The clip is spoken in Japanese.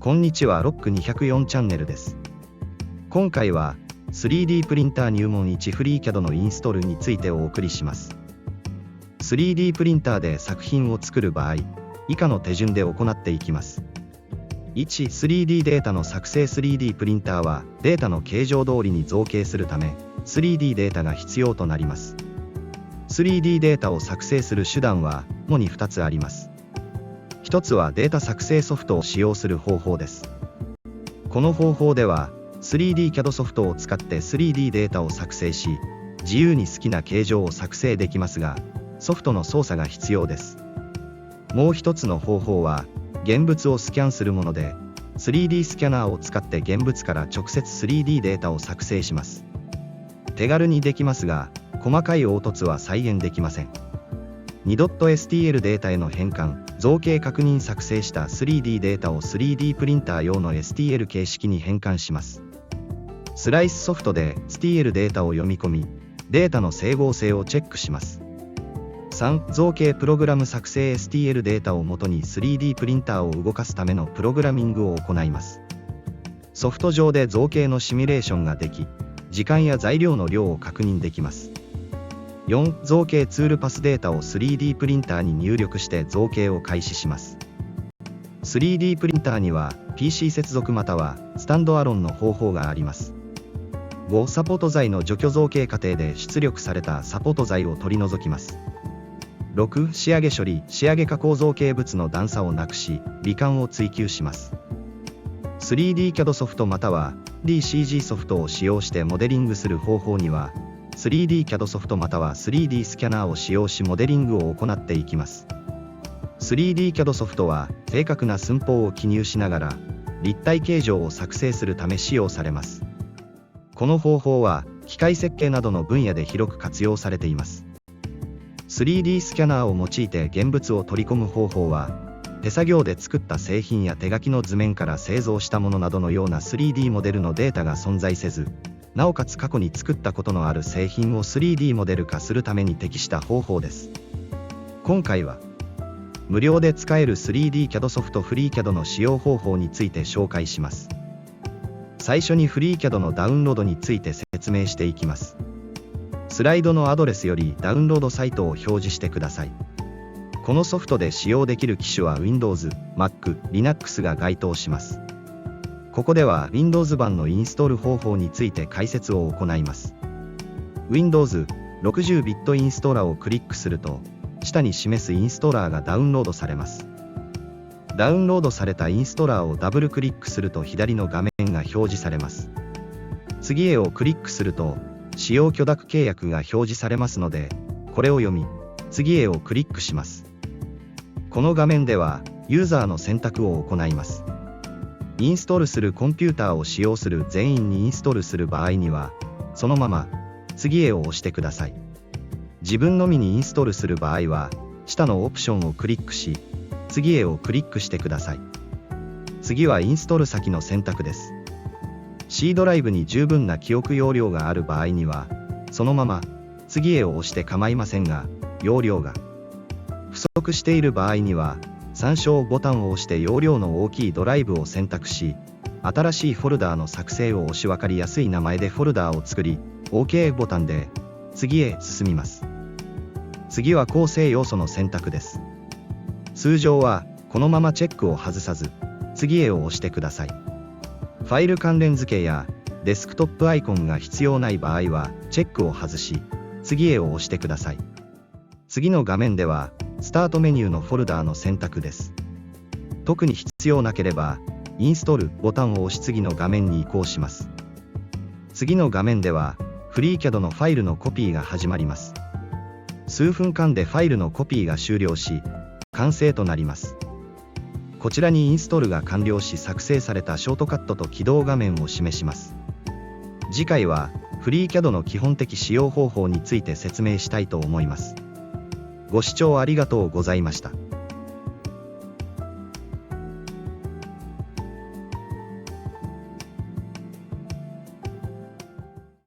こんにちは、ロック204チャンネルです。今回は 3D プリンター入門1フリー CAD のインストールについてお送りします。3D プリンターで作品を作る場合、以下の手順で行っていきます。1、3D データの作成。 3D プリンターはデータの形状通りに造形するため 3D データが必要となります。3D データを作成する手段は主に2つあります。1つはデータ作成ソフトを使用する方法です。この方法では 3D CAD ソフトを使って 3D データを作成し、自由に好きな形状を作成できますが、ソフトの操作が必要です。もう一つの方法は現物をスキャンするもので、3D スキャナーを使って現物から直接 3D データを作成します。手軽にできますが、細かい凹凸は再現できません。2.stl データへの変換、造形確認。作成した 3D データを 3D プリンター用の STL 形式に変換します。スライスソフトで STL データを読み込み、データの整合性をチェックします。3、造形プログラム作成。 STL データをもとに 3D プリンターを動かすためのプログラミングを行います。ソフト上で造形のシミュレーションができ、時間や材料の量を確認できます。4、造形ツールパス。データを 3D プリンターに入力して造形を開始します。3D プリンターには PC 接続またはスタンドアロンの方法があります。5、サポート材の除去。造形過程で出力されたサポート材を取り除きます。6、仕上げ処理。仕上げ加工。造形物の段差をなくし、美観を追求します。3D CAD ソフトまたは DCG ソフトを使用してモデリングする方法には、3D CAD ソフトまたは 3D スキャナーを使用しモデリングを行っていきます。3D CAD ソフトは正確な寸法を記入しながら立体形状を作成するため使用されます。この方法は機械設計などの分野で広く活用されています。3D スキャナーを用いて現物を取り込む方法は、手作業で作った製品や手書きの図面から製造したものなどのような 3D モデルのデータが存在せず、なおかつ過去に作ったことのある製品を 3D モデル化するために適した方法です。今回は無料で使える 3D CAD ソフトフリー CAD の使用方法について紹介します。最初にフリー CAD のダウンロードについて説明していきます。スライドのアドレスよりダウンロードサイトを表示してください。このソフトで使用できる機種は Windows、Mac、Linux が該当します。ここでは Windows 版のインストール方法について解説を行います。Windows 60ビットインストーラーをクリックすると、下に示すインストーラーがダウンロードされます。ダウンロードされたインストーラーをダブルクリックすると左の画面が表示されます。次へをクリックすると、使用許諾契約が表示されますので、これを読み、次へをクリックします。この画面では、ユーザーの選択を行います。インストールするコンピューターを使用する全員にインストールする場合には、そのまま次へを押してください。自分のみにインストールする場合は、下のオプションをクリックし、次へをクリックしてください。次はインストール先の選択です。C ドライブに十分な記憶容量がある場合には、そのまま次へを押して構いませんが、容量が不足している場合には、参照ボタンを押して容量の大きいドライブを選択し、新しいフォルダーの作成を押し分かりやすい名前でフォルダーを作り、OK ボタンで次へ進みます。次は構成要素の選択です。通常はこのままチェックを外さず、次へを押してください。ファイル関連付けやデスクトップアイコンが必要ない場合はチェックを外し、次へを押してください。次の画面では、スタートメニューのフォルダーの選択です。特に必要なければ、インストールボタンを押し次の画面に移行します。次の画面では、フリー CAD のファイルのコピーが始まります。数分間でファイルのコピーが終了し、完成となります。こちらにインストールが完了し作成されたショートカットと起動画面を示します。次回は、フリー CAD の基本的使用方法について説明したいと思います。ご視聴ありがとうございました。